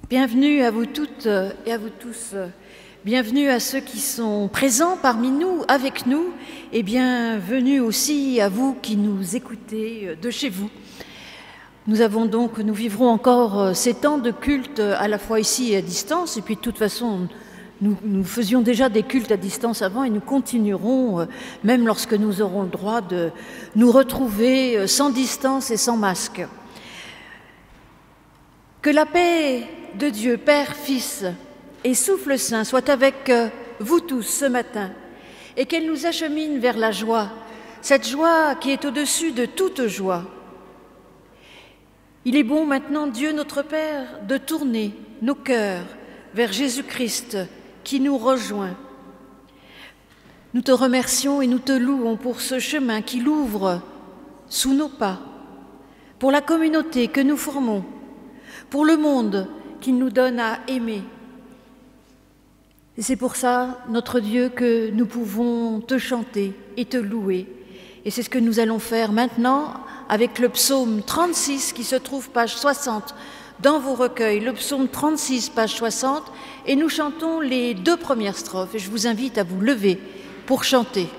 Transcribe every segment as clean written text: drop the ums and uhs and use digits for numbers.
Bienvenue à vous toutes et à vous tous. Bienvenue à ceux qui sont présents parmi nous, avec nous, et bienvenue aussi à vous qui nous écoutez de chez vous. Nous vivrons encore ces temps de culte à la fois ici et à distance, et puis de toute façon, nous faisions déjà des cultes à distance avant et nous continuerons, même lorsque nous aurons le droit de nous retrouver sans distance et sans masque. Que la paix de Dieu, Père, Fils et Souffle Saint soit avec vous tous ce matin et qu'elle nous achemine vers la joie, cette joie qui est au-dessus de toute joie. Il est bon maintenant, Dieu notre Père, de tourner nos cœurs vers Jésus-Christ qui nous rejoint. Nous te remercions et nous te louons pour ce chemin qui l'ouvre sous nos pas, pour la communauté que nous formons, pour le monde qu'il nous donne à aimer. Et c'est pour ça, notre Dieu, que nous pouvons te chanter et te louer. Et c'est ce que nous allons faire maintenant avec le psaume 36 qui se trouve page 60 dans vos recueils. Le psaume 36, page 60, et nous chantons les 2 premières strophes. Et je vous invite à vous lever pour chanter.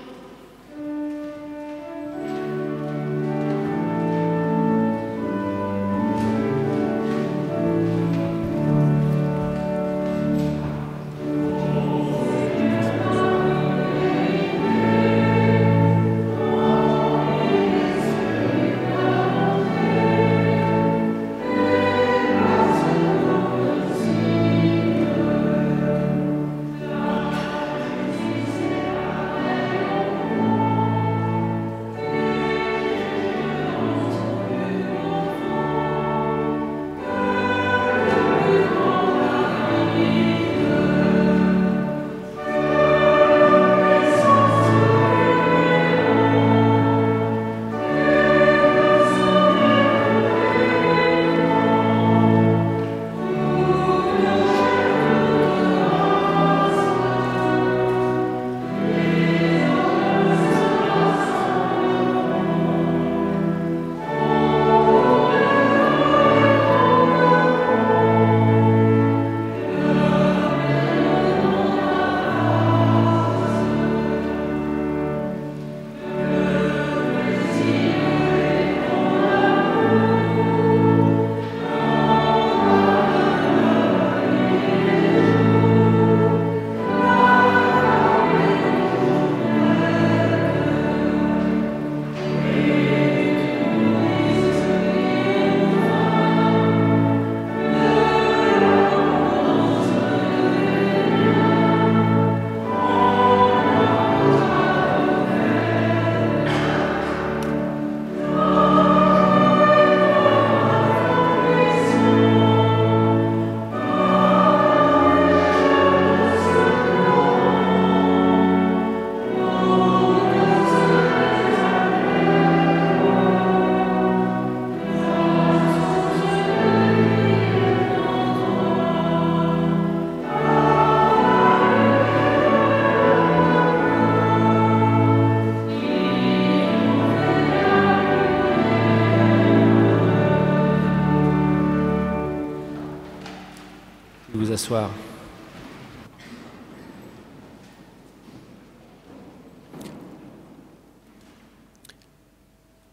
Asseoir.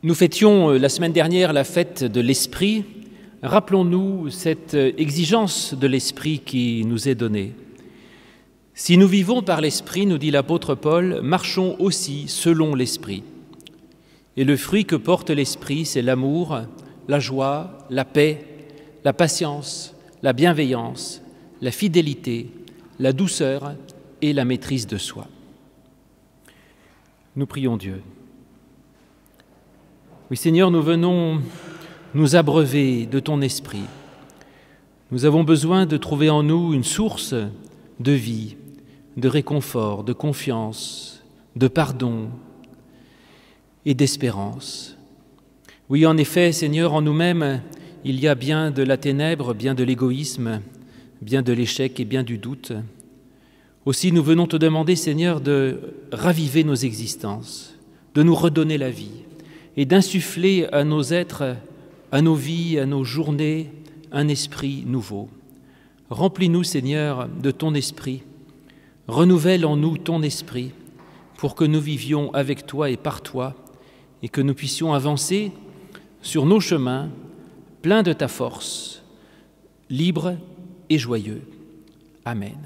Nous fêtions la semaine dernière la fête de l'Esprit. Rappelons-nous cette exigence de l'Esprit qui nous est donnée. Si nous vivons par l'Esprit, nous dit l'apôtre Paul, marchons aussi selon l'Esprit. Et le fruit que porte l'Esprit, c'est l'amour, la joie, la paix, la patience, la bienveillance, la fidélité, la douceur et la maîtrise de soi. Nous prions Dieu. Oui, Seigneur, nous venons nous abreuver de ton esprit. Nous avons besoin de trouver en nous une source de vie, de réconfort, de confiance, de pardon et d'espérance. Oui, en effet, Seigneur, en nous-mêmes, il y a bien de la ténèbre, bien de l'égoïsme, bien de l'échec et bien du doute. Aussi, nous venons te demander, Seigneur, de raviver nos existences, de nous redonner la vie et d'insuffler à nos êtres, à nos vies, à nos journées, un esprit nouveau. Remplis-nous, Seigneur, de ton esprit. Renouvelle en nous ton esprit pour que nous vivions avec toi et par toi et que nous puissions avancer sur nos chemins pleins de ta force, libres et joyeux. Amen.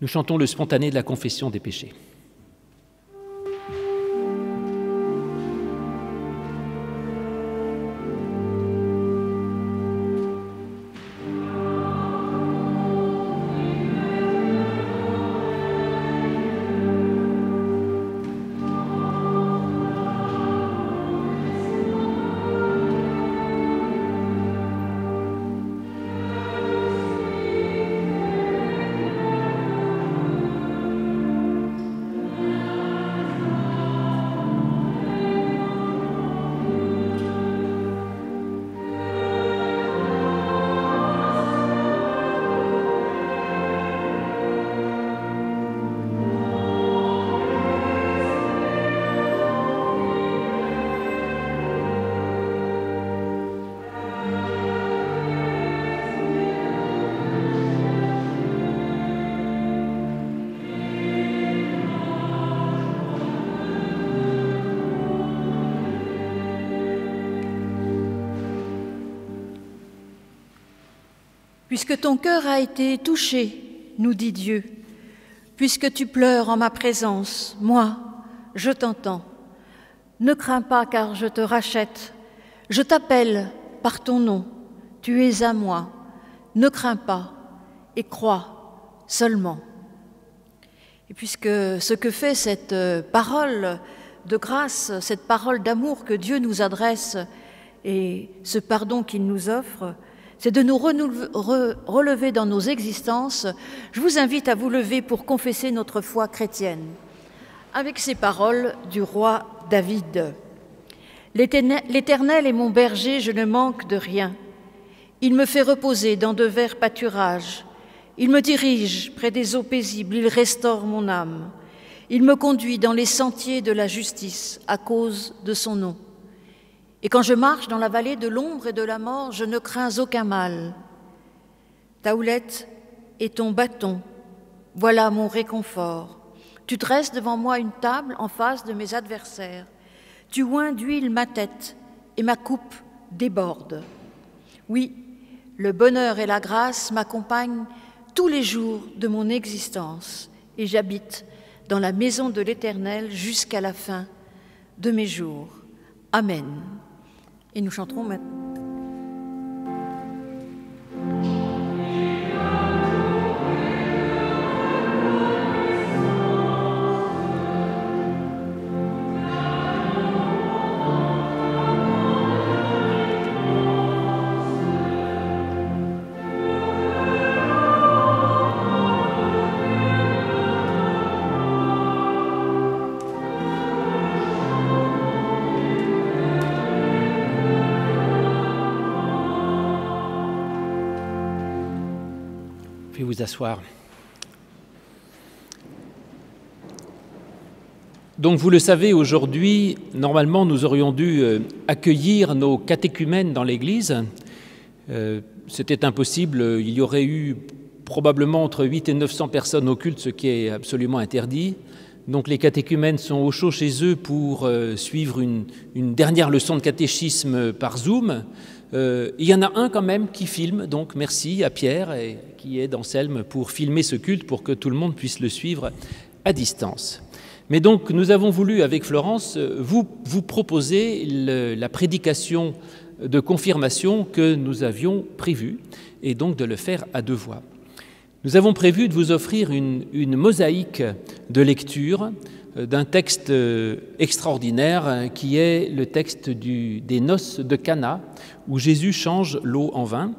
Nous chantons le spontané de la confession des péchés. Puisque ton cœur a été touché, nous dit Dieu, puisque tu pleures en ma présence, moi, je t'entends. Ne crains pas car je te rachète, je t'appelle par ton nom, tu es à moi. Ne crains pas et crois seulement. Et puisque ce que fait cette parole de grâce, cette parole d'amour que Dieu nous adresse et ce pardon qu'il nous offre, c'est de nous relever dans nos existences. Je vous invite à vous lever pour confesser notre foi chrétienne. Avec ces paroles du roi David. L'Éternel est mon berger, je ne manque de rien. Il me fait reposer dans de verts pâturages. Il me dirige près des eaux paisibles, il restaure mon âme. Il me conduit dans les sentiers de la justice à cause de son nom. Et quand je marche dans la vallée de l'ombre et de la mort, je ne crains aucun mal. Ta houlette et ton bâton, voilà mon réconfort. Tu dresses devant moi une table en face de mes adversaires. Tu oins d'huile ma tête et ma coupe déborde. Oui, le bonheur et la grâce m'accompagnent tous les jours de mon existence et j'habite dans la maison de l'Éternel jusqu'à la fin de mes jours. Amen. Et nous chanterons maintenant. Vous asseoir. Donc vous le savez, aujourd'hui, normalement nous aurions dû accueillir nos catéchumènes dans l'église. C'était impossible, il y aurait eu probablement entre 800 et 900 personnes au culte, ce qui est absolument interdit. Donc les catéchumènes sont au chaud chez eux pour suivre une dernière leçon de catéchisme par Zoom. Il y en a un quand même qui filme, donc merci à Pierre et qui aide Anselme pour filmer ce culte pour que tout le monde puisse le suivre à distance. Mais donc nous avons voulu avec Florence vous proposer la prédication de confirmation que nous avions prévue et donc de le faire à deux voix. Nous avons prévu de vous offrir une mosaïque de lecture d'un texte extraordinaire qui est le texte des noces de Cana, où Jésus change l'eau en vin.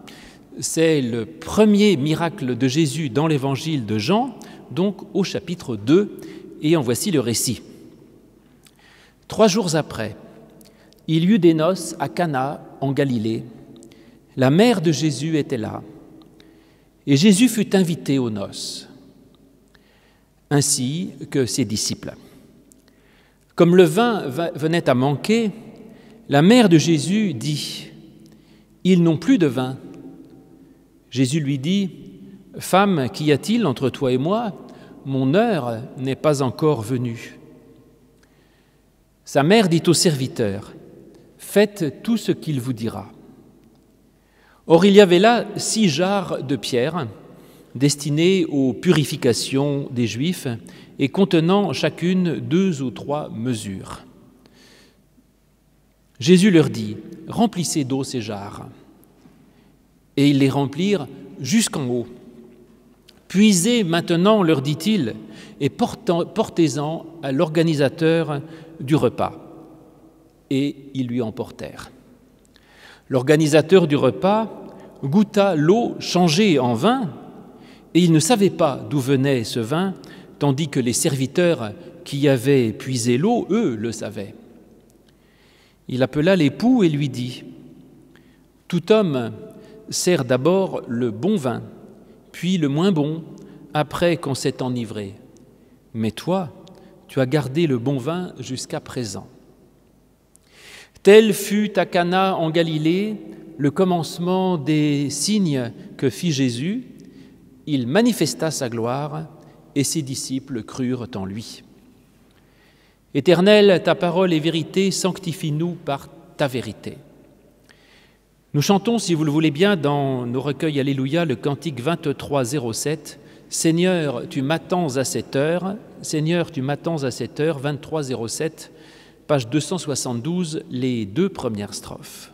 C'est le premier miracle de Jésus dans l'évangile de Jean, donc au chapitre 2, et en voici le récit. 3 jours après, il y eut des noces à Cana en Galilée. La mère de Jésus était là, et Jésus fut invité aux noces, ainsi que ses disciples. Comme le vin venait à manquer, La mère de Jésus dit « Ils n'ont plus de vin ». Jésus lui dit « Femme, qu'y a-t-il entre toi et moi ? Mon heure n'est pas encore venue. » Sa mère dit au serviteur « Faites tout ce qu'il vous dira. » Or, il y avait là 6 jarres de pierre destinées aux purifications des Juifs et contenant chacune 2 ou 3 mesures. Jésus leur dit « Remplissez d'eau ces jarres. » Et ils les remplirent jusqu'en haut. « Puisez maintenant, leur dit-il, et portez-en à l'organisateur du repas. » Et ils lui emportèrent. L'organisateur du repas goûta l'eau changée en vin, et il ne savait pas d'où venait ce vin, tandis que les serviteurs qui avaient puisé l'eau, eux, le savaient. Il appela l'époux et lui dit « Tout homme sert d'abord le bon vin, puis le moins bon, après qu'on s'est enivré. Mais toi, tu as gardé le bon vin jusqu'à présent. » Tel fut à Cana en Galilée le commencement des signes que fit Jésus. Il manifesta sa gloire et ses disciples crurent en lui. Éternel, ta parole est vérité, sanctifie-nous par ta vérité. Nous chantons, si vous le voulez bien, dans nos recueils Alléluia, le cantique 23 07. Seigneur, tu m'attends à cette heure. Seigneur, tu m'attends à cette heure. 23 07, page 272, les 2 premières strophes.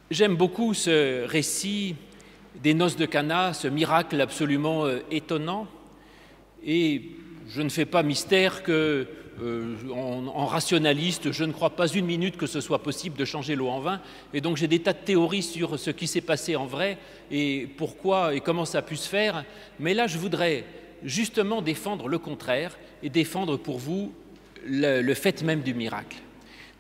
J'aime beaucoup ce récit des noces de Cana, ce miracle absolument étonnant. Et je ne fais pas mystère que, en rationaliste, je ne crois pas une minute que ce soit possible de changer l'eau en vin. Et donc j'ai des tas de théories sur ce qui s'est passé en vrai et pourquoi et comment ça a pu se faire. Mais là, je voudrais justement défendre le contraire et défendre pour vous le fait même du miracle.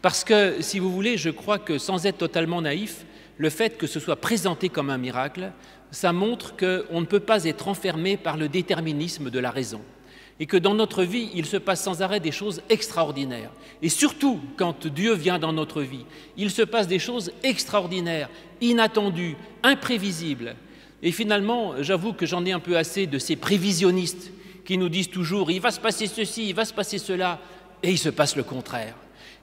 Parce que, si vous voulez, je crois que sans être totalement naïf, le fait que ce soit présenté comme un miracle, ça montre qu'on ne peut pas être enfermé par le déterminisme de la raison. Et que dans notre vie, il se passe sans arrêt des choses extraordinaires. Et surtout, quand Dieu vient dans notre vie, il se passe des choses extraordinaires, inattendues, imprévisibles. Et finalement, j'avoue que j'en ai un peu assez de ces prévisionnistes qui nous disent toujours « il va se passer ceci, il va se passer cela », et il se passe le contraire.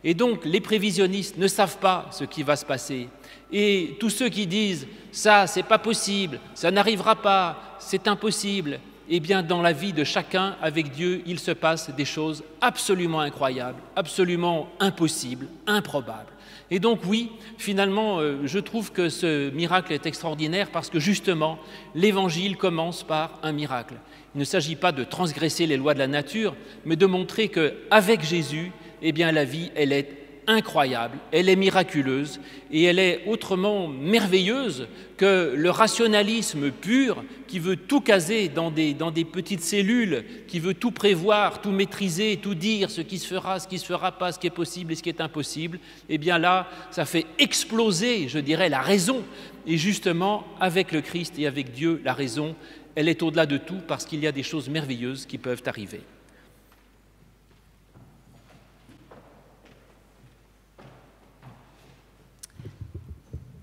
Et donc, les prévisionnistes ne savent pas ce qui va se passer. Et tous ceux qui disent « ça, c'est pas possible, ça n'arrivera pas, c'est impossible », eh bien, dans la vie de chacun, avec Dieu, il se passe des choses absolument incroyables, absolument impossibles, improbables. Et donc, oui, finalement, je trouve que ce miracle est extraordinaire parce que, justement, l'Évangile commence par un miracle. Il ne s'agit pas de transgresser les lois de la nature, mais de montrer qu'avec Jésus, eh bien, la vie, elle est incroyable, elle est miraculeuse et elle est autrement merveilleuse que le rationalisme pur qui veut tout caser dans des petites cellules, qui veut tout prévoir, tout maîtriser, tout dire, ce qui se fera, ce qui ne se fera pas, ce qui est possible et ce qui est impossible. Eh bien là, ça fait exploser, je dirais, la raison. Et justement, avec le Christ et avec Dieu, la raison, elle est au-delà de tout parce qu'il y a des choses merveilleuses qui peuvent arriver.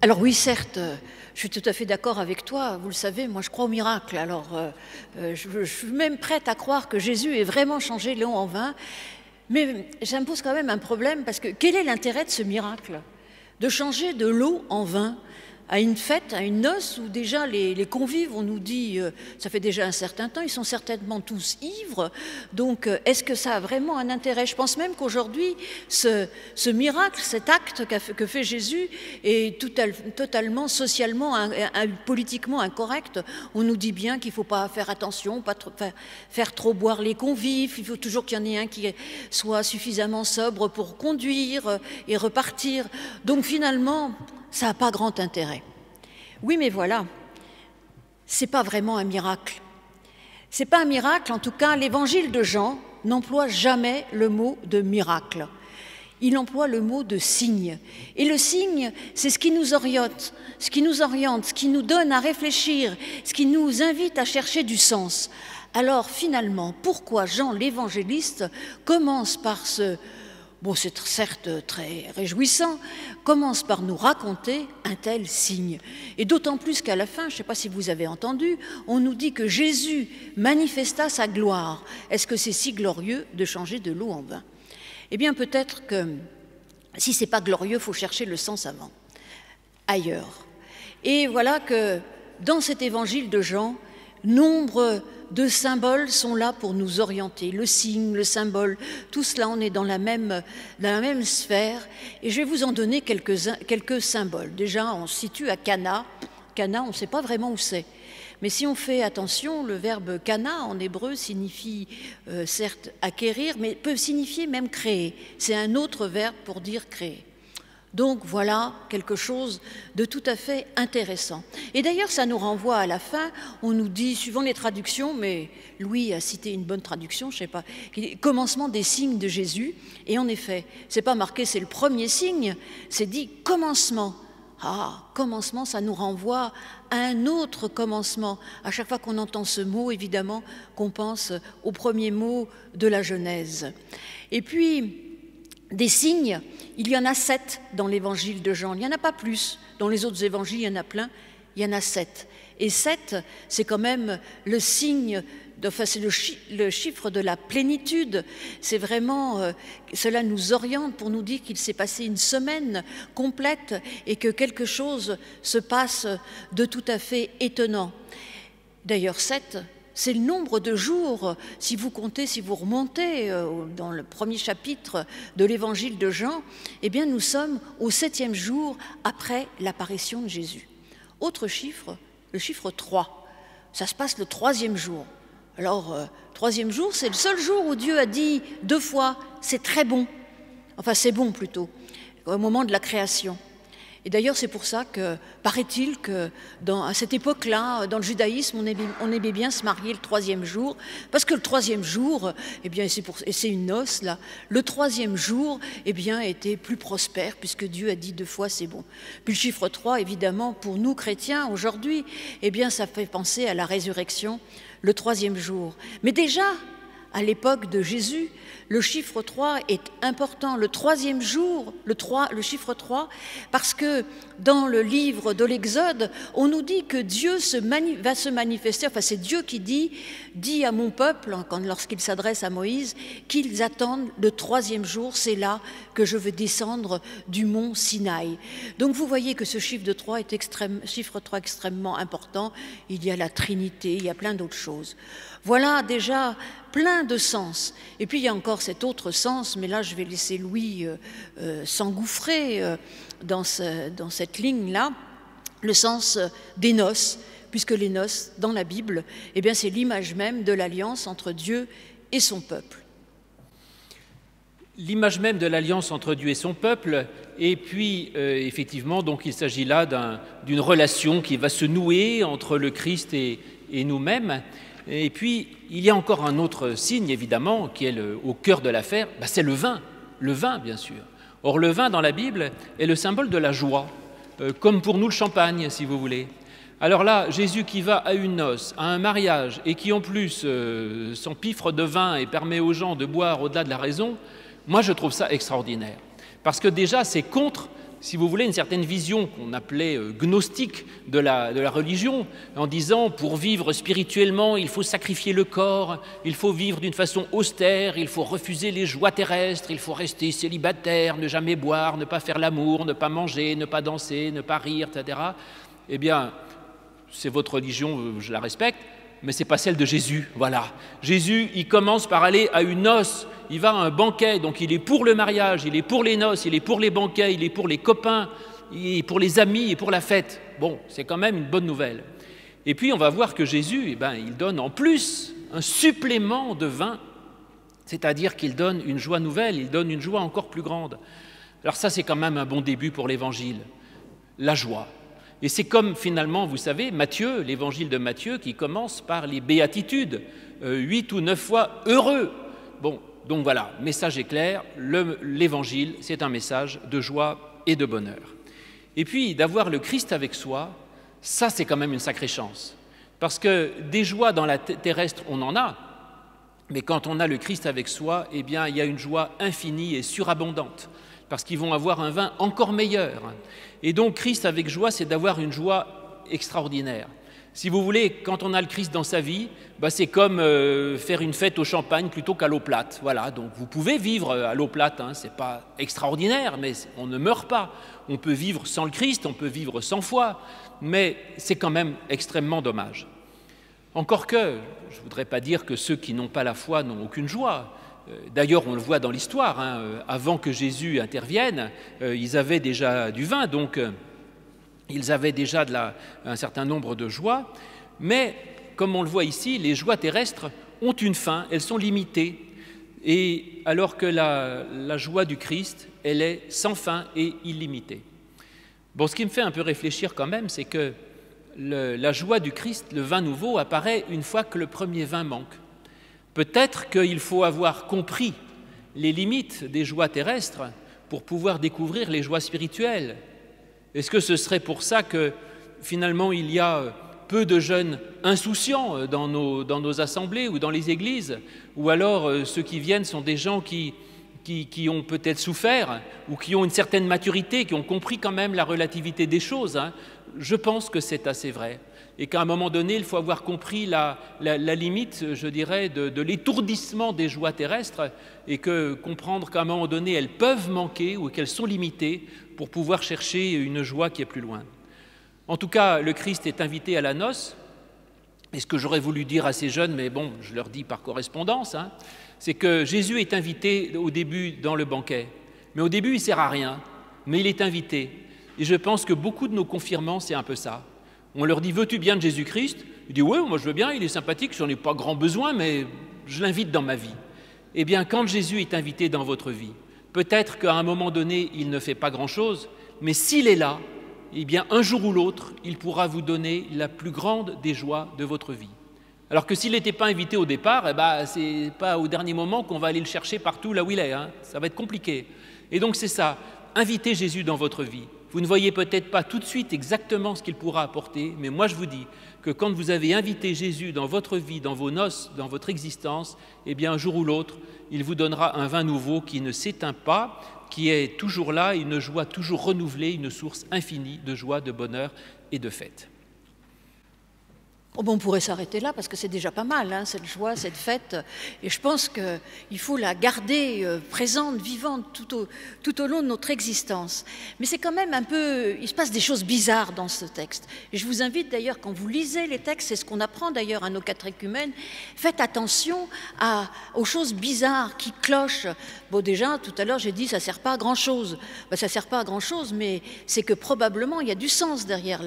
Alors oui, certes, je suis tout à fait d'accord avec toi. Vous le savez, moi je crois au miracle. Alors je suis même prête à croire que Jésus ait vraiment changé l'eau en vin. Mais ça me pose quand même un problème parce que quel est l'intérêt de ce miracle? De changer de l'eau en vin à une fête, à une noce où déjà les convives, on nous dit, ça fait déjà un certain temps, ils sont certainement tous ivres. Donc est-ce que ça a vraiment un intérêt? Je pense même qu'aujourd'hui, ce miracle, cet acte que fait Jésus est totalement socialement, politiquement incorrect. On nous dit bien qu'il ne faut pas faire attention, pas faire trop boire les convives, il faut toujours qu'il y en ait un qui soit suffisamment sobre pour conduire et repartir. Donc finalement, ça n'a pas grand intérêt. Oui, mais voilà, ce n'est pas vraiment un miracle. Ce n'est pas un miracle, en tout cas, l'évangile de Jean n'emploie jamais le mot de miracle. Il emploie le mot de signe. Et le signe, c'est ce qui nous oriente, ce qui nous donne à réfléchir, ce qui nous invite à chercher du sens. Alors finalement, pourquoi Jean l'évangéliste commence par c'est certes très réjouissant, commence par nous raconter un tel signe. Et d'autant plus qu'à la fin, je ne sais pas si vous avez entendu, on nous dit que Jésus manifesta sa gloire. Est-ce que c'est si glorieux de changer de l'eau en vin? Eh bien, peut-être que si ce n'est pas glorieux, il faut chercher le sens avant, ailleurs. Et voilà que dans cet évangile de Jean, nombre de symboles sont là pour nous orienter, le signe, le symbole, tout cela, on est dans la même sphère. Et je vais vous en donner quelques symboles. Déjà, on se situe à Cana. Cana, on ne sait pas vraiment où c'est. Mais si on fait attention, le verbe Cana en hébreu signifie certes acquérir, mais peut signifier même créer. C'est un autre verbe pour dire créer. Donc voilà quelque chose de tout à fait intéressant. Et d'ailleurs, ça nous renvoie à la fin, on nous dit, suivant les traductions, mais Louis a cité une bonne traduction, je ne sais pas, commencement des signes de Jésus. Et en effet, ce n'est pas marqué, c'est le premier signe, c'est dit commencement. Ah, commencement, ça nous renvoie à un autre commencement. À chaque fois qu'on entend ce mot, évidemment, qu'on pense au premier mot de la Genèse. Et puis, des signes, il y en a 7 dans l'évangile de Jean. Il n'y en a pas plus. Dans les autres évangiles, il y en a plein. Il y en a 7. Et 7, c'est quand même le signe, c'est le chiffre de la plénitude. C'est vraiment, cela nous oriente pour nous dire qu'il s'est passé une semaine complète et que quelque chose se passe de tout à fait étonnant. D'ailleurs, 7, c'est le nombre de jours, si vous comptez, si vous remontez dans le premier chapitre de l'évangile de Jean, eh bien nous sommes au 7e jour après l'apparition de Jésus. Autre chiffre, le chiffre 3, ça se passe le 3e jour. Alors, 3e jour, c'est le seul jour où Dieu a dit 2 fois, c'est très bon, enfin c'est bon plutôt, au moment de la création. Et d'ailleurs, c'est pour ça que, paraît-il à cette époque-là, dans le judaïsme, on aimait bien se marier le 3e jour, parce que le 3e jour, eh bien, et c'est une noce, là, le 3e jour, eh bien, était plus prospère, puisque Dieu a dit 2 fois, c'est bon. Puis le chiffre 3, évidemment, pour nous chrétiens, aujourd'hui, eh bien, ça fait penser à la résurrection, le 3e jour. Mais déjà, à l'époque de Jésus, le chiffre 3 est important, le troisième jour, le chiffre 3, parce que dans le livre de l'Exode, on nous dit que Dieu va se manifester, enfin c'est Dieu qui dit à mon peuple, lorsqu'il s'adresse à Moïse, qu'ils attendent le troisième jour, c'est là que je veux descendre du mont Sinaï. Donc vous voyez que ce chiffre 3 est extrêmement important, il y a la Trinité, il y a plein d'autres choses. Voilà déjà plein de sens. Et puis il y a encore cet autre sens, mais là je vais laisser Louis s'engouffrer dans cette ligne-là, le sens des noces, puisque les noces, dans la Bible, eh bien, c'est l'image même de l'alliance entre Dieu et son peuple. L'image même de l'alliance entre Dieu et son peuple, et puis effectivement, donc, il s'agit là d'une relation qui va se nouer entre le Christ et nous-mêmes. Et puis, il y a encore un autre signe, évidemment, qui est au cœur de l'affaire, c'est le vin, bien sûr. Or, le vin, dans la Bible, est le symbole de la joie, comme pour nous le champagne, si vous voulez. Alors là, Jésus qui va à une noce, à un mariage, et qui en plus s'empiffre de vin et permet aux gens de boire au-delà de la raison, moi je trouve ça extraordinaire. Parce que déjà, c'est contre, si vous voulez, une certaine vision qu'on appelait gnostique de la religion, en disant pour vivre spirituellement, il faut sacrifier le corps, il faut vivre d'une façon austère, il faut refuser les joies terrestres, il faut rester célibataire, ne jamais boire, ne pas faire l'amour, ne pas manger, ne pas danser, ne pas rire, etc. Eh bien, c'est votre religion, je la respecte, mais ce n'est pas celle de Jésus, voilà. Jésus, il commence par aller à une noce, il va à un banquet, donc il est pour le mariage, il est pour les noces, il est pour les banquets, il est pour les copains, il est pour les amis et pour la fête. Bon, c'est quand même une bonne nouvelle. Et puis on va voir que Jésus, il donne en plus un supplément de vin, c'est-à-dire qu'il donne une joie nouvelle, il donne une joie encore plus grande. Alors ça, c'est quand même un bon début pour l'Évangile, la joie. Et c'est comme finalement, vous savez, Matthieu, l'évangile de Matthieu, qui commence par les béatitudes, 8 ou 9 fois heureux. Bon, donc voilà, message est clair, l'évangile, c'est un message de joie et de bonheur. Et puis, d'avoir le Christ avec soi, ça c'est quand même une sacrée chance. Parce que des joies dans la terrestre, on en a, mais quand on a le Christ avec soi, eh bien, il y a une joie infinie et surabondante, parce qu'ils vont avoir un vin encore meilleur. Et donc, Christ avec joie, c'est d'avoir une joie extraordinaire. Si vous voulez, quand on a le Christ dans sa vie, c'est comme faire une fête au champagne plutôt qu'à l'eau plate. Voilà, donc vous pouvez vivre à l'eau plate, ce n'est pas extraordinaire, mais on ne meurt pas. On peut vivre sans le Christ, on peut vivre sans foi, mais c'est quand même extrêmement dommage. Encore que, je ne voudrais pas dire que ceux qui n'ont pas la foi n'ont aucune joie. D'ailleurs, on le voit dans l'histoire, avant que Jésus intervienne, ils avaient déjà du vin, donc ils avaient déjà un certain nombre de joies, mais comme on le voit ici, les joies terrestres ont une fin, elles sont limitées, et alors que la joie du Christ, elle est sans fin et illimitée. Bon, ce qui me fait un peu réfléchir quand même, c'est que la joie du Christ, le vin nouveau, apparaît une fois que le premier vin manque. Peut-être qu'il faut avoir compris les limites des joies terrestres pour pouvoir découvrir les joies spirituelles. Est-ce que ce serait pour ça que finalement il y a peu de jeunes insouciants dans nos assemblées ou dans les églises, ou alors ceux qui viennent sont des gens qui ont peut-être souffert ou qui ont une certaine maturité, qui ont compris quand même la relativité des choses. Je pense que c'est assez vrai. Et qu'à un moment donné, il faut avoir compris la limite, je dirais, de l'étourdissement des joies terrestres et comprendre qu'à un moment donné, elles peuvent manquer ou qu'elles sont limitées pour pouvoir chercher une joie qui est plus loin. En tout cas, le Christ est invité à la noce. Et ce que j'aurais voulu dire à ces jeunes, mais bon, je leur dis par correspondance, c'est que Jésus est invité au début dans le banquet. Mais au début, il ne sert à rien, mais il est invité. Et je pense que beaucoup de nos confirmants, c'est un peu ça. On leur dit « Veux-tu bien de Jésus-Christ ?» Il dit « Oui, moi je veux bien, il est sympathique, j'en ai pas grand besoin, mais je l'invite dans ma vie. » Eh bien, quand Jésus est invité dans votre vie, peut-être qu'à un moment donné, il ne fait pas grand-chose, mais s'il est là, eh bien, un jour ou l'autre, il pourra vous donner la plus grande des joies de votre vie. Alors que s'il n'était pas invité au départ, ce n'est pas au dernier moment qu'on va aller le chercher partout là où il est. Ça va être compliqué. Et donc c'est ça, invitez Jésus dans votre vie. Vous ne voyez peut-être pas tout de suite exactement ce qu'il pourra apporter, mais moi je vous dis que quand vous avez invité Jésus dans votre vie, dans vos noces, dans votre existence, eh bien un jour ou l'autre, il vous donnera un vin nouveau qui ne s'éteint pas, qui est toujours là, une joie toujours renouvelée, une source infinie de joie, de bonheur et de fête. Oh bon, on pourrait s'arrêter là parce que c'est déjà pas mal, hein, cette joie, cette fête. Et je pense qu'il faut la garder présente, vivante tout au long de notre existence. Mais c'est quand même un peu... Il se passe des choses bizarres dans ce texte. Et je vous invite d'ailleurs, quand vous lisez les textes, c'est ce qu'on apprend d'ailleurs à nos catéchumènes, faites attention aux choses bizarres qui clochent. Bon, déjà, tout à l'heure, j'ai dit ça ne sert pas à grand-chose. Ben, ça ne sert pas à grand-chose, mais c'est que probablement, il y a du sens derrière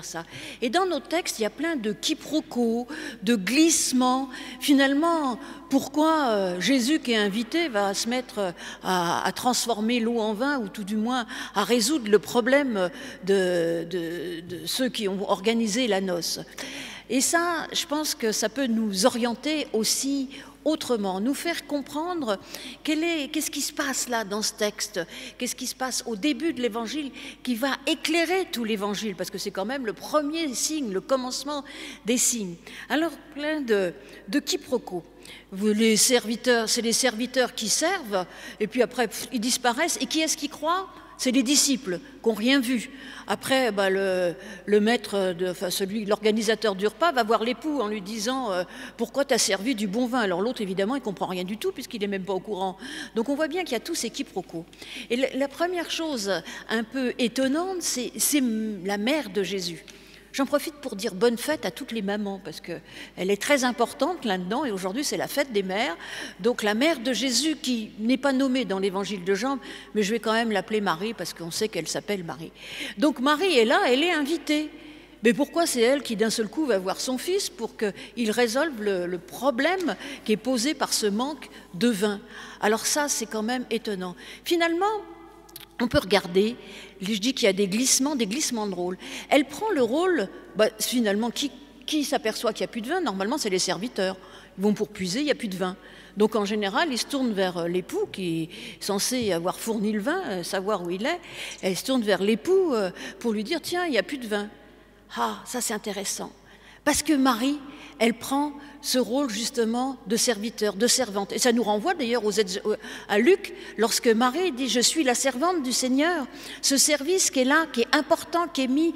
ça. Et dans nos textes, il y a plein de quiproquos, de glissements. Finalement, pourquoi Jésus qui est invité va se mettre à transformer l'eau en vin, ou tout du moins à résoudre le problème de ceux qui ont organisé la noce. Et ça, je pense que ça peut nous orienter aussi autrement, nous faire comprendre qu'est-ce qui se passe là dans ce texte, qu'est-ce qui se passe au début de l'Évangile qui va éclairer tout l'Évangile, parce que c'est quand même le premier signe, le commencement des signes. Alors, plein de quiproquos. Les serviteurs, c'est les serviteurs qui servent, et puis après, ils disparaissent, et qui est-ce qui croit ? C'est les disciples qui n'ont rien vu. Après, le maître, l'organisateur du repas va voir l'époux en lui disant « Pourquoi tu as servi du bon vin ?» Alors l'autre, évidemment, il ne comprend rien du tout puisqu'il n'est même pas au courant. Donc on voit bien qu'il y a tous ces quiproquos. Et la première chose un peu étonnante, c'est la mère de Jésus. J'en profite pour dire bonne fête à toutes les mamans, parce qu'elle est très importante là-dedans, et aujourd'hui c'est la fête des mères. Donc la mère de Jésus, qui n'est pas nommée dans l'évangile de Jean, mais je vais quand même l'appeler Marie, parce qu'on sait qu'elle s'appelle Marie. Donc Marie est là, elle est invitée. Mais pourquoi c'est elle qui d'un seul coup va voir son fils pour qu'il résolve le problème qui est posé par ce manque de vin? Alors ça, c'est quand même étonnant. Finalement, on peut regarder, je dis qu'il y a des glissements de rôle. Elle prend le rôle, finalement, qui s'aperçoit qu'il n'y a plus de vin? Normalement, c'est les serviteurs. Ils vont pour puiser, il n'y a plus de vin. Donc, en général, ils se tournent vers l'époux, qui est censé avoir fourni le vin, savoir où il est. Elle se tourne vers l'époux pour lui dire, tiens, il n'y a plus de vin. Ah, ça c'est intéressant. Parce que Marie, elle prend ce rôle justement de serviteur, de servante. Et ça nous renvoie d'ailleurs à Luc, lorsque Marie dit « Je suis la servante du Seigneur ». Ce service qui est là, qui est important, qui est mis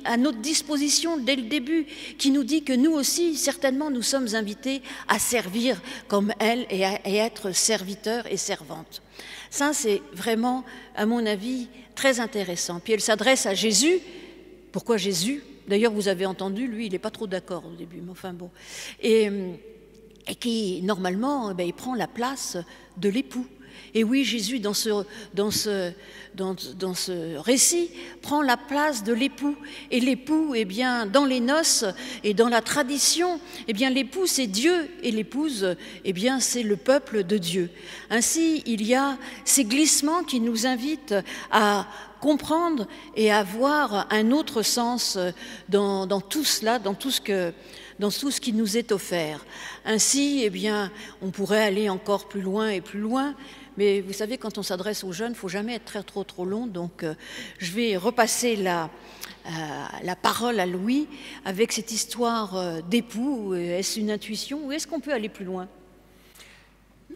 à notre disposition dès le début, qui nous dit que nous aussi, certainement, nous sommes invités à servir comme elle et à être serviteurs et servantes. Ça, c'est vraiment, à mon avis, très intéressant. Puis elle s'adresse à Jésus. Pourquoi Jésus ? D'ailleurs, vous avez entendu, lui, il n'est pas trop d'accord au début, mais enfin bon. Et qui, normalement, il prend la place de l'époux. Et oui, Jésus, dans ce récit, prend la place de l'époux. Et l'époux, dans les noces et dans la tradition, l'époux, c'est Dieu, et l'épouse, c'est le peuple de Dieu. Ainsi, il y a ces glissements qui nous invitent à comprendre et à voir un autre sens dans tout cela, dans tout ce qui nous est offert. Ainsi, on pourrait aller encore plus loin et plus loin, mais vous savez, quand on s'adresse aux jeunes, il ne faut jamais être trop long, donc je vais repasser la parole à Louis avec cette histoire d'époux. Est-ce une intuition ou est-ce qu'on peut aller plus loin ?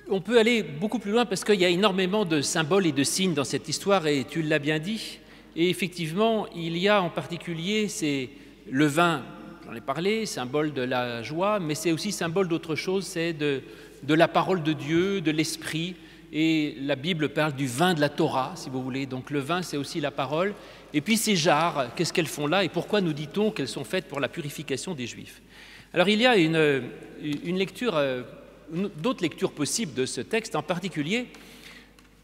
On peut aller beaucoup plus loin parce qu'il y a énormément de symboles et de signes dans cette histoire, et tu l'as bien dit. Et effectivement, il y a en particulier, c'est le vin, j'en ai parlé, symbole de la joie, mais c'est aussi symbole d'autre chose, c'est de la parole de Dieu, de l'esprit. Et la Bible parle du vin de la Torah, si vous voulez. Donc le vin, c'est aussi la parole. Et puis ces jarres, qu'est-ce qu'elles font là et pourquoi nous dit-on qu'elles sont faites pour la purification des Juifs? Alors il y a une lecture... d'autres lectures possibles de ce texte, en particulier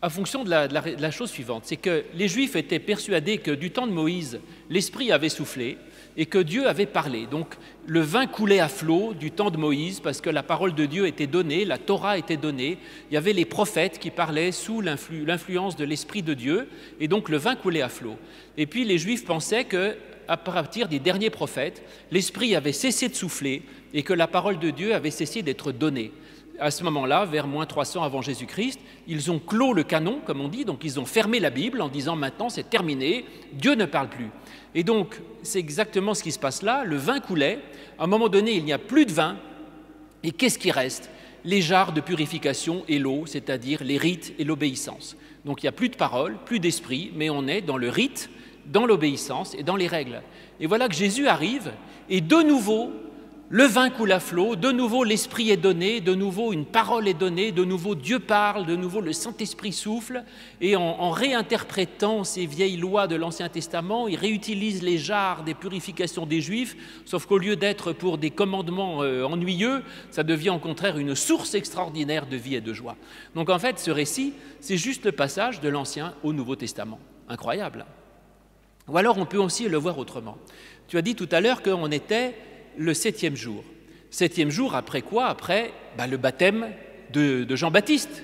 à fonction de la chose suivante, c'est que les Juifs étaient persuadés que du temps de Moïse, l'Esprit avait soufflé et que Dieu avait parlé. Donc le vin coulait à flot du temps de Moïse parce que la parole de Dieu était donnée, la Torah était donnée, il y avait les prophètes qui parlaient sous l'influence de l'Esprit de Dieu, et donc le vin coulait à flot. Et puis les Juifs pensaient qu'à partir des derniers prophètes, l'Esprit avait cessé de souffler et que la parole de Dieu avait cessé d'être donnée. à ce moment-là, vers moins 300 avant Jésus-Christ, ils ont clos le canon, comme on dit, donc ils ont fermé la Bible en disant maintenant c'est terminé, Dieu ne parle plus. Et donc c'est exactement ce qui se passe là, le vin coulait, à un moment donné il n'y a plus de vin, et qu'est-ce qui reste? Les jarres de purification et l'eau, c'est-à-dire les rites et l'obéissance. Donc il n'y a plus de parole, plus d'esprit, mais on est dans le rite, dans l'obéissance et dans les règles. Et voilà que Jésus arrive, et de nouveau, le vin coule à flot, de nouveau l'Esprit est donné, de nouveau une parole est donnée, de nouveau Dieu parle, de nouveau le Saint-Esprit souffle, et en réinterprétant ces vieilles lois de l'Ancien Testament, il réutilise les jarres des purifications des Juifs, sauf qu'au lieu d'être pour des commandements ennuyeux, ça devient au contraire une source extraordinaire de vie et de joie. Donc en fait, ce récit, c'est juste le passage de l'Ancien au Nouveau Testament. Incroyable. Ou alors on peut aussi le voir autrement. Tu as dit tout à l'heure qu'on était le 7e jour. 7e jour, après quoi? Après le baptême de Jean-Baptiste.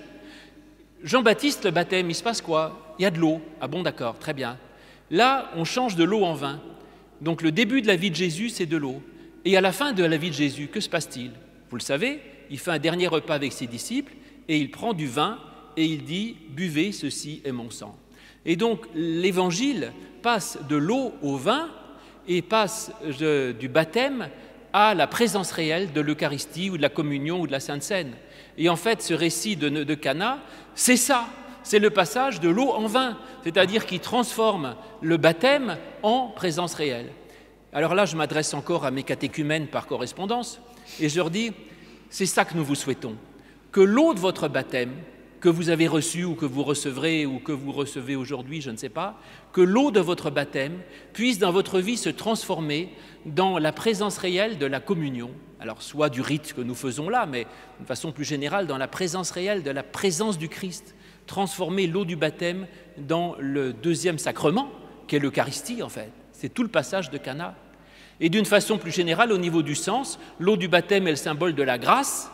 Jean-Baptiste, le baptême, il se passe quoi? Il y a de l'eau. Ah bon, d'accord, très bien. Là, on change de l'eau en vin. Donc le début de la vie de Jésus, c'est de l'eau. Et à la fin de la vie de Jésus, que se passe-t-il? Vous le savez, il fait un dernier repas avec ses disciples et il prend du vin et il dit « Buvez, ceci est mon sang ». Et donc l'Évangile passe de l'eau au vin et passe du baptême à la présence réelle de l'Eucharistie ou de la communion ou de la Sainte Seine. Et en fait, ce récit de Cana, c'est ça, c'est le passage de l'eau en vin, c'est-à-dire qui transforme le baptême en présence réelle. Alors là, je m'adresse encore à mes catéchumènes par correspondance et je leur dis, c'est ça que nous vous souhaitons, que l'eau de votre baptême, que vous avez reçu ou que vous recevrez ou que vous recevez aujourd'hui, je ne sais pas, que l'eau de votre baptême puisse dans votre vie se transformer dans la présence réelle de la communion, alors soit du rite que nous faisons là, mais de façon plus générale dans la présence réelle de la présence du Christ, transformer l'eau du baptême dans le deuxième sacrement, qui est l'Eucharistie en fait. C'est tout le passage de Cana. Et d'une façon plus générale, au niveau du sens, l'eau du baptême est le symbole de la grâce,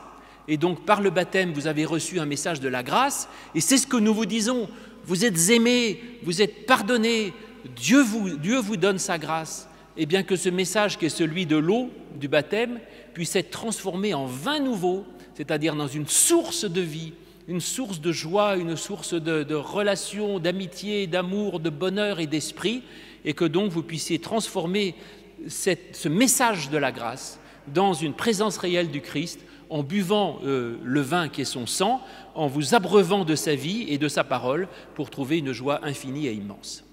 et donc par le baptême, vous avez reçu un message de la grâce, et c'est ce que nous vous disons, vous êtes aimés, vous êtes pardonnés, Dieu vous donne sa grâce, et bien que ce message qui est celui de l'eau, du baptême, puisse être transformé en vin nouveau, c'est-à-dire dans une source de vie, une source de joie, une source de relations, d'amitié, d'amour, de bonheur et d'esprit, et que donc vous puissiez transformer ce message de la grâce dans une présence réelle du Christ, en buvant le vin qui est son sang, en vous abreuvant de sa vie et de sa parole pour trouver une joie infinie et immense.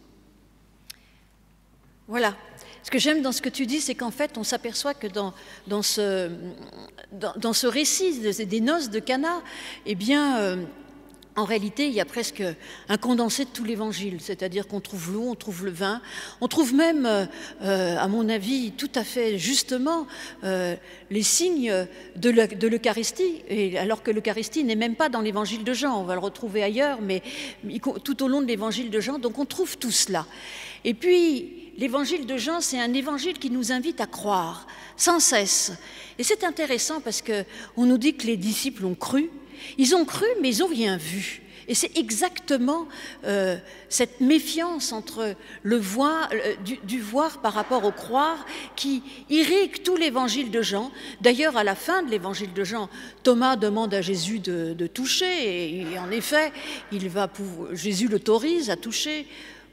Voilà. Ce que j'aime dans ce que tu dis, c'est qu'en fait, on s'aperçoit que dans ce récit des noces de Cana, eh bien, en réalité, il y a presque un condensé de tout l'Évangile, c'est-à-dire qu'on trouve l'eau, on trouve le vin, on trouve même, à mon avis, tout à fait justement, les signes de l'Eucharistie, alors que l'Eucharistie n'est même pas dans l'Évangile de Jean, on va le retrouver ailleurs, mais tout au long de l'Évangile de Jean, donc on trouve tout cela. Et puis, l'Évangile de Jean, c'est un évangile qui nous invite à croire, sans cesse. Et c'est intéressant parce qu'on nous dit que les disciples ont cru. Ils ont cru, mais ils n'ont rien vu. Et c'est exactement cette méfiance entre le voir, du voir par rapport au croire qui irrigue tout l'évangile de Jean. D'ailleurs, à la fin de l'évangile de Jean, Thomas demande à Jésus de toucher. Et en effet, Jésus l'autorise à toucher.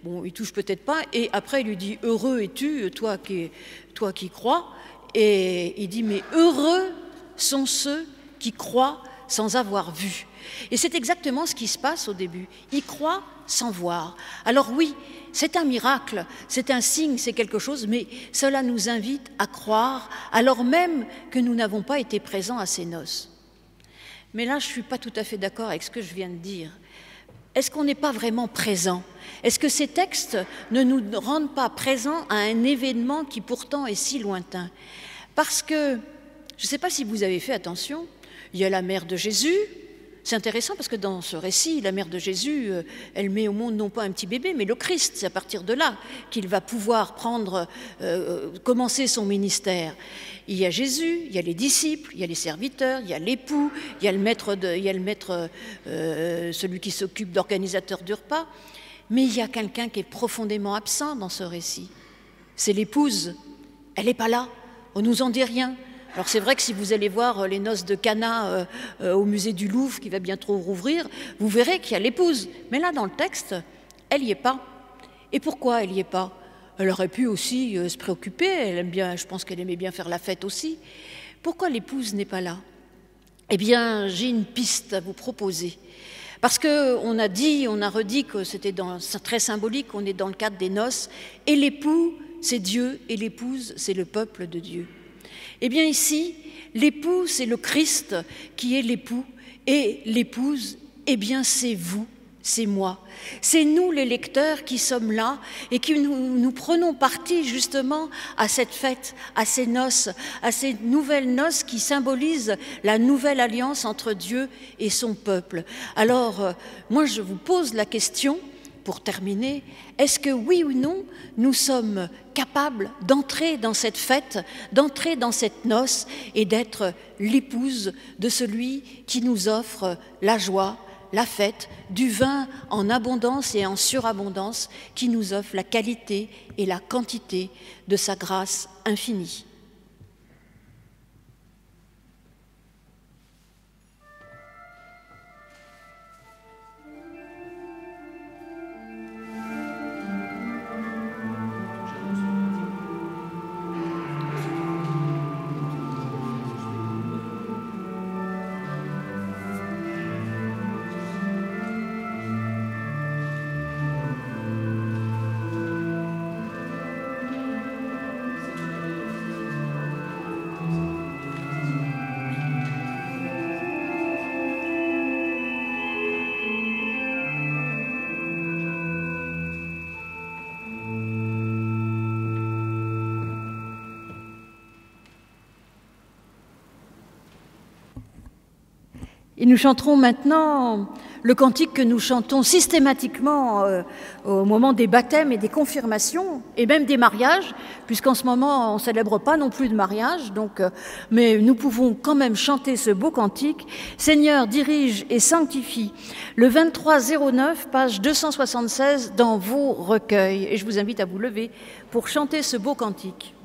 Bon, il touche peut-être pas. Et après, il lui dit « Heureux es-tu, toi qui crois ?» Et il dit « Mais heureux sont ceux qui croient sans avoir vu. » Et c'est exactement ce qui se passe au début. Ils croient sans voir. Alors oui, c'est un miracle, c'est un signe, c'est quelque chose, mais cela nous invite à croire, alors même que nous n'avons pas été présents à ces noces. Mais là, je ne suis pas tout à fait d'accord avec ce que je viens de dire. Est-ce qu'on n'est pas vraiment présent? Est-ce que ces textes ne nous rendent pas présents à un événement qui pourtant est si lointain? Parce que, je ne sais pas si vous avez fait attention, il y a la mère de Jésus. C'est intéressant parce que dans ce récit, la mère de Jésus, elle met au monde non pas un petit bébé, mais le Christ. C'est à partir de là qu'il va pouvoir commencer son ministère. Il y a Jésus, il y a les disciples, il y a les serviteurs, il y a l'époux, il y a le maître, celui qui s'occupe d'organisateur du repas. Mais il y a quelqu'un qui est profondément absent dans ce récit. C'est l'épouse. Elle n'est pas là. On ne nous en dit rien. Alors c'est vrai que si vous allez voir les noces de Cana au musée du Louvre, qui va bientôt rouvrir, vous verrez qu'il y a l'épouse. Mais là, dans le texte, elle n'y est pas. Et pourquoi elle n'y est pas? Elle aurait pu aussi se préoccuper, elle aime bien, je pense qu'elle aimait bien faire la fête aussi. Pourquoi l'épouse n'est pas là? Eh bien, j'ai une piste à vous proposer. Parce qu'on a dit, on a redit que c'était très symbolique, on est dans le cadre des noces, et l'époux, c'est Dieu, et l'épouse, c'est le peuple de Dieu. Eh bien ici, l'époux, c'est le Christ qui est l'époux, et l'épouse, eh bien c'est vous, c'est moi. C'est nous les lecteurs qui sommes là et qui nous prenons partie justement à cette fête, à ces noces, à ces nouvelles noces qui symbolisent la nouvelle alliance entre Dieu et son peuple. Alors, moi je vous pose la question, pour terminer, est-ce que oui ou non, nous sommes capables d'entrer dans cette fête, d'entrer dans cette noce et d'être l'épouse de celui qui nous offre la joie, la fête, du vin en abondance et en surabondance, qui nous offre la qualité et la quantité de sa grâce infinie. Et nous chanterons maintenant le cantique que nous chantons systématiquement au moment des baptêmes et des confirmations, et même des mariages, puisqu'en ce moment on ne célèbre pas non plus de mariage, mais nous pouvons quand même chanter ce beau cantique. Seigneur, dirige et sanctifie, le 2309, page 276 dans vos recueils. Et je vous invite à vous lever pour chanter ce beau cantique.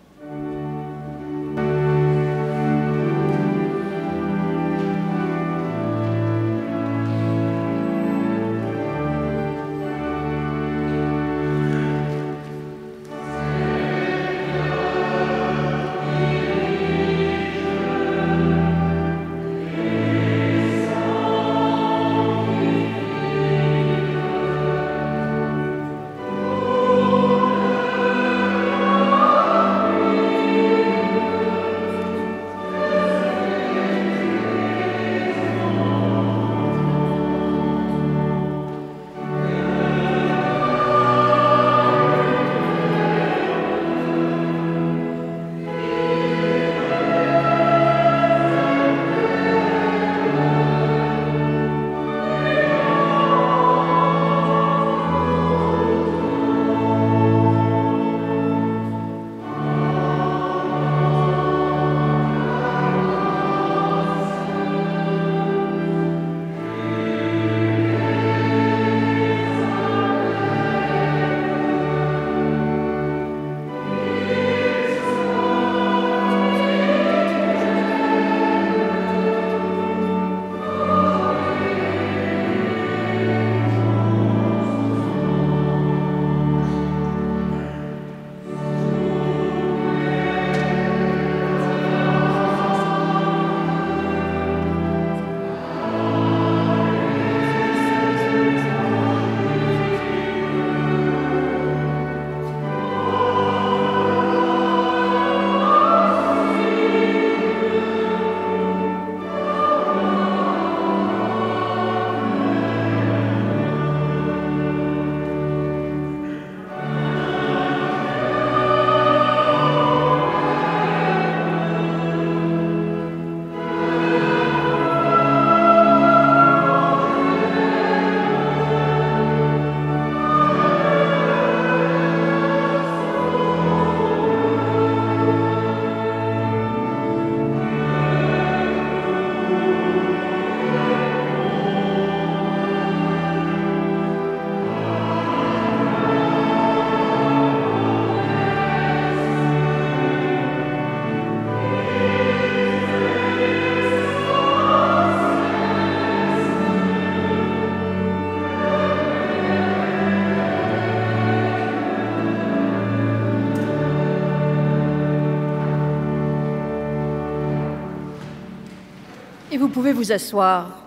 Et vous pouvez vous asseoir.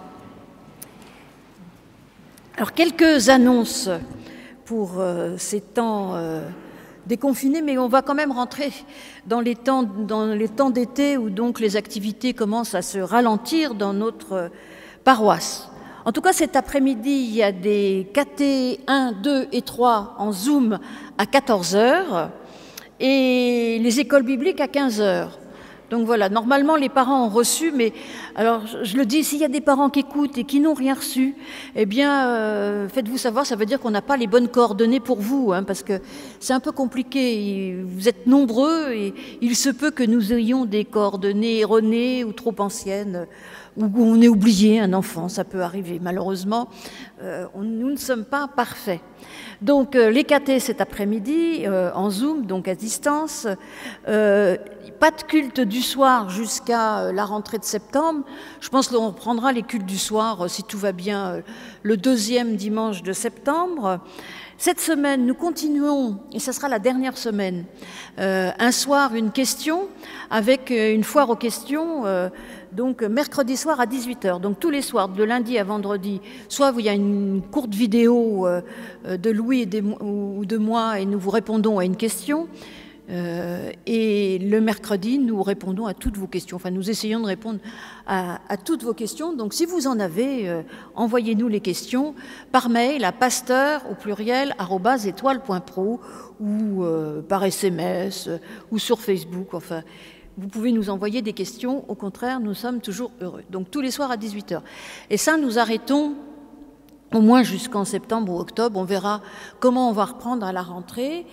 Alors, quelques annonces pour ces temps déconfinés, mais on va quand même rentrer dans les temps d'été où donc les activités commencent à se ralentir dans notre paroisse. En tout cas, cet après-midi, il y a des KT 1, 2 et 3 en Zoom à 14h et les écoles bibliques à 15h. Donc voilà, normalement les parents ont reçu, mais alors je le dis, s'il y a des parents qui écoutent et qui n'ont rien reçu, eh bien faites-vous savoir, ça veut dire qu'on n'a pas les bonnes coordonnées pour vous, hein, parce que c'est un peu compliqué, vous êtes nombreux et il se peut que nous ayons des coordonnées erronées ou trop anciennes, ou on ait oublié un enfant, ça peut arriver, malheureusement, nous ne sommes pas parfaits. Donc les KT cet après-midi en Zoom, donc à distance, pas de culte du soir jusqu'à la rentrée de septembre. Je pense qu'on reprendra les cultes du soir, si tout va bien, le 2e dimanche de septembre. Cette semaine, nous continuons, et ce sera la dernière semaine, un soir, une question, avec une foire aux questions, donc mercredi soir à 18h. Donc tous les soirs, de lundi à vendredi, soit il y a une courte vidéo de Louis ou de moi, et nous vous répondons à une question, et le mercredi, nous répondons à toutes vos questions. Enfin, nous essayons de répondre à toutes vos questions. Donc, si vous en avez, envoyez-nous les questions par mail à pasteur, au pluriel, @etoile.pro ou par SMS ou sur Facebook. Enfin, vous pouvez nous envoyer des questions. Au contraire, nous sommes toujours heureux. Donc, tous les soirs à 18h. Et ça, nous arrêtons au moins jusqu'en septembre ou octobre. On verra comment on va reprendre à la rentrée.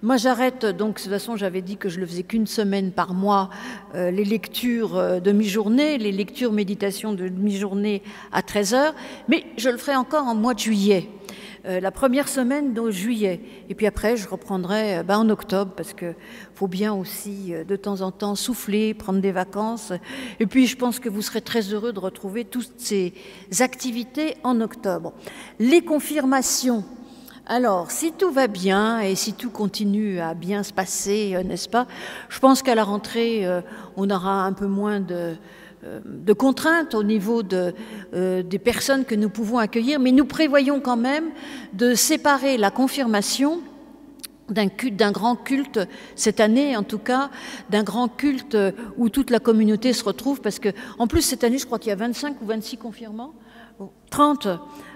Moi, j'arrête, donc de toute façon, j'avais dit que je le faisais qu'une semaine par mois, les lectures de mi-journée, les lectures méditation de mi-journée à 13h, mais je le ferai encore en mois de juillet, la première semaine de juillet. Et puis après, je reprendrai en octobre, parce qu'il faut bien aussi, de temps en temps, souffler, prendre des vacances. Et puis, je pense que vous serez très heureux de retrouver toutes ces activités en octobre. Les confirmations. Alors, si tout va bien et si tout continue à bien se passer, n'est-ce pas, je pense qu'à la rentrée, on aura un peu moins de contraintes au niveau des personnes que nous pouvons accueillir, mais nous prévoyons quand même de séparer la confirmation d'un grand culte, cette année en tout cas, d'un grand culte où toute la communauté se retrouve, parce que en plus cette année, je crois qu'il y a 25 ou 26 confirmants, 30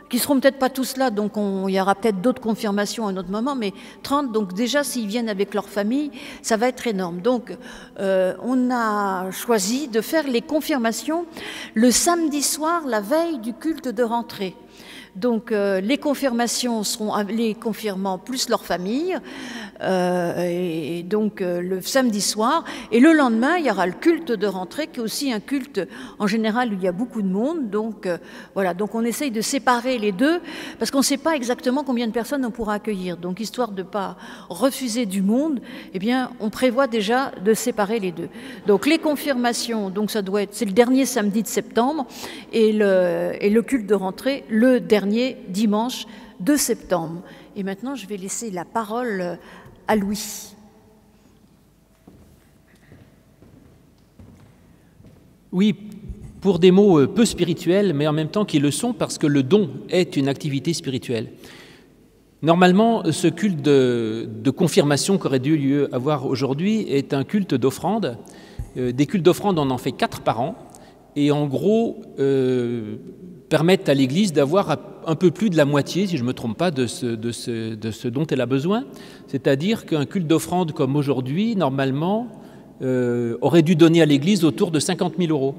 qui seront peut-être pas tous là, donc il y aura peut-être d'autres confirmations à un autre moment, mais 30, donc déjà s'ils viennent avec leur famille, ça va être énorme. Donc on a choisi de faire les confirmations le samedi soir, la veille du culte de rentrée. Donc les confirmations seront les confirmants plus leur famille, et donc le samedi soir, et le lendemain il y aura le culte de rentrée qui est aussi un culte en général où il y a beaucoup de monde, donc voilà, donc on essaye de séparer les deux parce qu'on ne sait pas exactement combien de personnes on pourra accueillir, donc histoire de ne pas refuser du monde, eh bien on prévoit déjà de séparer les deux. Donc les confirmations, donc ça doit être, c'est le dernier samedi de septembre, et le culte de rentrée le dernier dimanche de septembre. Et maintenant, je vais laisser la parole à Louis. Oui, pour des mots peu spirituels, mais en même temps qui le sont, parce que le don est une activité spirituelle. Normalement, ce culte de confirmation qu'aurait dû lieu avoir aujourd'hui est un culte d'offrande. Des cultes d'offrande, on en fait 4 par an, et en gros permettent à l'Église d'avoir un peu plus de la moitié, si je ne me trompe pas, de ce dont elle a besoin. C'est-à-dire qu'un culte d'offrande comme aujourd'hui, normalement, aurait dû donner à l'Église autour de 50 000 €.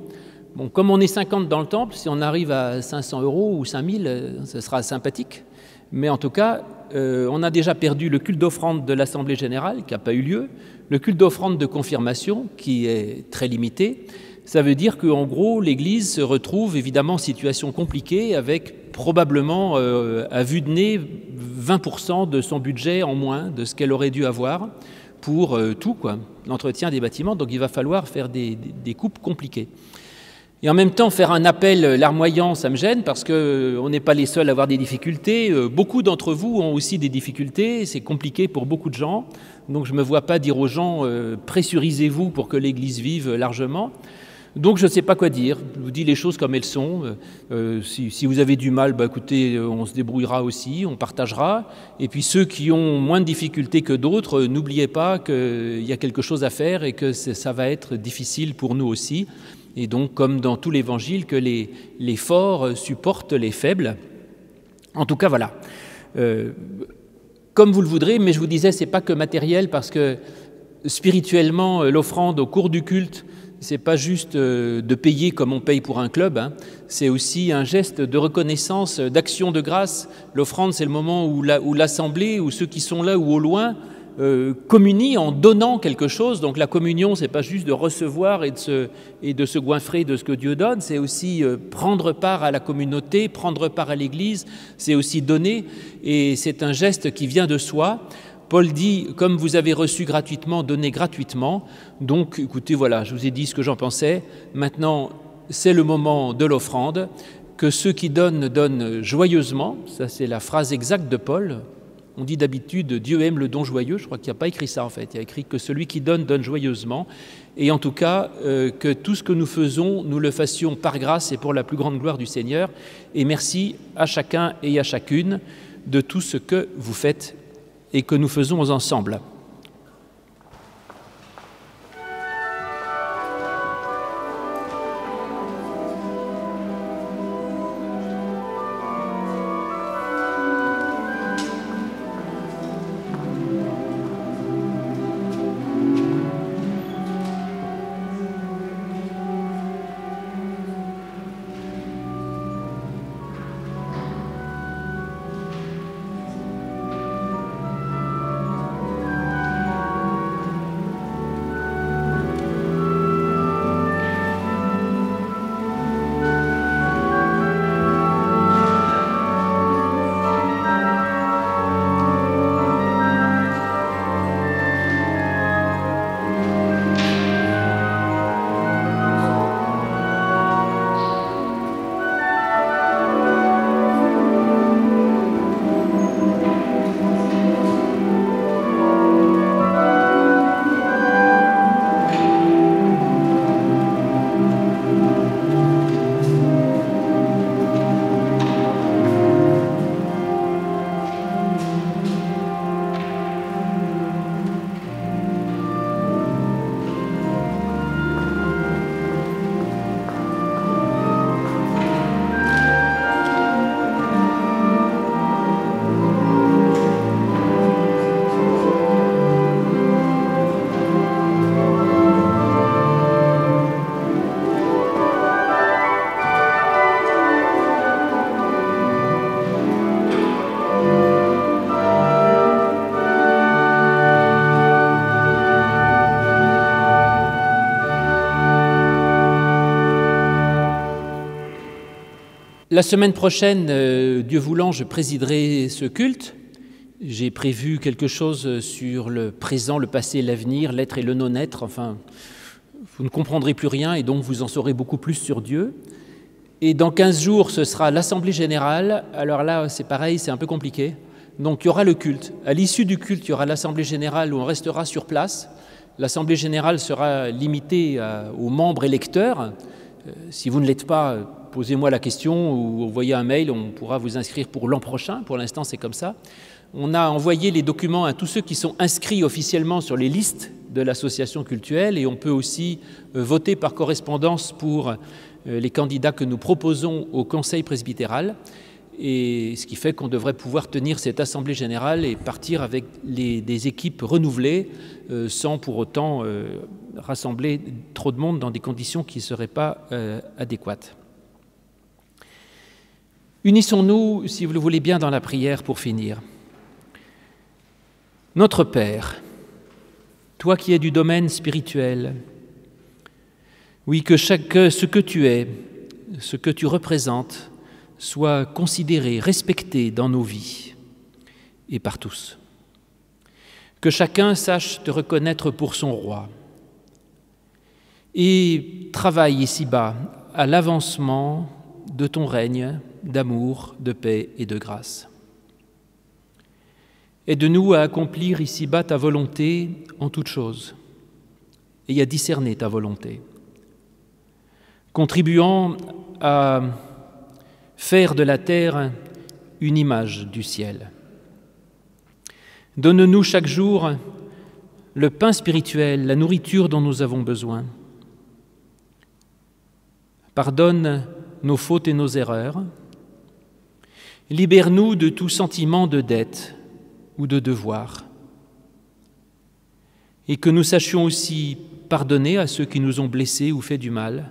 Bon, comme on est 50 dans le temple, si on arrive à 500 € ou 5 000, ce sera sympathique. Mais en tout cas, on a déjà perdu le culte d'offrande de l'Assemblée générale, qui n'a pas eu lieu, le culte d'offrande de confirmation, qui est très limité. Ça veut dire qu'en gros, l'Église se retrouve évidemment en situation compliquée avec probablement, à vue de nez, 20% de son budget en moins de ce qu'elle aurait dû avoir pour tout, l'entretien des bâtiments. Donc il va falloir faire des coupes compliquées. Et en même temps, faire un appel larmoyant, ça me gêne parce qu'on n'est pas les seuls à avoir des difficultés. Beaucoup d'entre vous ont aussi des difficultés. C'est compliqué pour beaucoup de gens. Donc je ne me vois pas dire aux gens « pressurisez-vous pour que l'Église vive largement ». Donc je ne sais pas quoi dire, je vous dis les choses comme elles sont. Si vous avez du mal, écoutez, on se débrouillera aussi, on partagera. Et puis ceux qui ont moins de difficultés que d'autres, n'oubliez pas qu'il y a quelque chose à faire et que ça va être difficile pour nous aussi. Et donc, comme dans tout l'Évangile, que les forts supportent les faibles. En tout cas, voilà. Comme vous le voudrez, mais je vous disais, ce n'est pas que matériel, parce que spirituellement, l'offrande au cours du culte, ce n'est pas juste de payer comme on paye pour un club, c'est aussi un geste de reconnaissance, d'action de grâce. L'offrande, c'est le moment où l'assemblée, où ceux qui sont là ou au loin, communient en donnant quelque chose. Donc la communion, ce n'est pas juste de recevoir et de se goinfrer de ce que Dieu donne, c'est aussi prendre part à la communauté, prendre part à l'Église, c'est aussi donner, et c'est un geste qui vient de soi. Paul dit, comme vous avez reçu gratuitement, donnez gratuitement. Donc, écoutez, voilà, je vous ai dit ce que j'en pensais. Maintenant, c'est le moment de l'offrande. Que ceux qui donnent, donnent joyeusement. Ça, c'est la phrase exacte de Paul. On dit d'habitude, Dieu aime le don joyeux. Je crois qu'il n'y a pas écrit ça, en fait. Il y a écrit que celui qui donne, donne joyeusement. Et en tout cas, que tout ce que nous faisons, nous le fassions par grâce et pour la plus grande gloire du Seigneur. Et merci à chacun et à chacune de tout ce que vous faites et que nous faisons ensemble. La semaine prochaine, Dieu voulant, je présiderai ce culte. J'ai prévu quelque chose sur le présent, le passé, l'avenir, l'être et le non-être. Enfin, vous ne comprendrez plus rien et donc vous en saurez beaucoup plus sur Dieu. Et dans 15 jours, ce sera l'Assemblée générale. Alors là, c'est pareil, c'est un peu compliqué. Donc il y aura le culte. À l'issue du culte, il y aura l'Assemblée générale où on restera sur place. L'Assemblée générale sera limitée aux membres électeurs. Si vous ne l'êtes pas, posez-moi la question ou envoyez un mail, on pourra vous inscrire pour l'an prochain. Pour l'instant, c'est comme ça. On a envoyé les documents à tous ceux qui sont inscrits officiellement sur les listes de l'association cultuelle et on peut aussi voter par correspondance pour les candidats que nous proposons au conseil presbytéral. Et ce qui fait qu'on devrait pouvoir tenir cette assemblée générale et partir avec des équipes renouvelées sans pour autant rassembler trop de monde dans des conditions qui ne seraient pas adéquates. Unissons-nous, si vous le voulez bien, dans la prière pour finir. Notre Père, toi qui es du domaine spirituel, oui, que ce que tu es, ce que tu représentes, soit considéré, respecté dans nos vies et par tous. Que chacun sache te reconnaître pour son roi et travaille ici-bas à l'avancement de ton règne d'amour, de paix et de grâce. Aide-nous à accomplir ici-bas ta volonté en toutes choses et à discerner ta volonté. contribuant à faire de la terre une image du ciel. Donne-nous chaque jour le pain spirituel, la nourriture dont nous avons besoin. Pardonne nos fautes et nos erreurs. Libère-nous de tout sentiment de dette ou de devoir. Et que nous sachions aussi pardonner à ceux qui nous ont blessés ou fait du mal,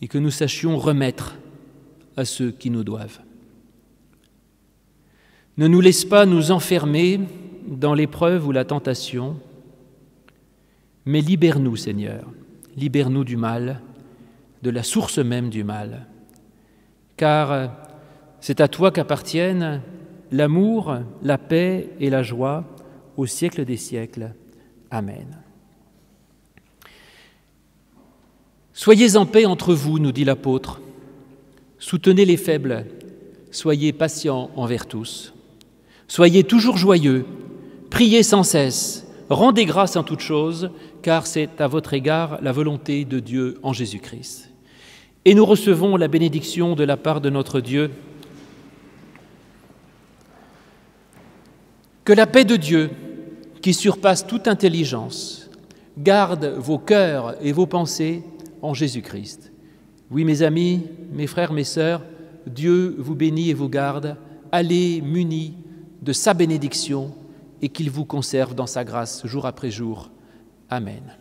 et que nous sachions remettre à ceux qui nous doivent. Ne nous laisse pas nous enfermer dans l'épreuve ou la tentation, mais libère-nous, Seigneur, libère-nous du mal, de la source même du mal, car c'est à toi qu'appartiennent l'amour, la paix et la joie au siècle des siècles. Amen. Soyez en paix entre vous, nous dit l'apôtre. Soutenez les faibles, soyez patients envers tous. Soyez toujours joyeux, priez sans cesse, rendez grâce en toutes choses, car c'est à votre égard la volonté de Dieu en Jésus-Christ. Et nous recevons la bénédiction de la part de notre Dieu. Que la paix de Dieu, qui surpasse toute intelligence, garde vos cœurs et vos pensées en Jésus-Christ. Oui, mes amis, mes frères, mes sœurs, Dieu vous bénit et vous garde. Allez munis de sa bénédiction et qu'il vous conserve dans sa grâce jour après jour. Amen.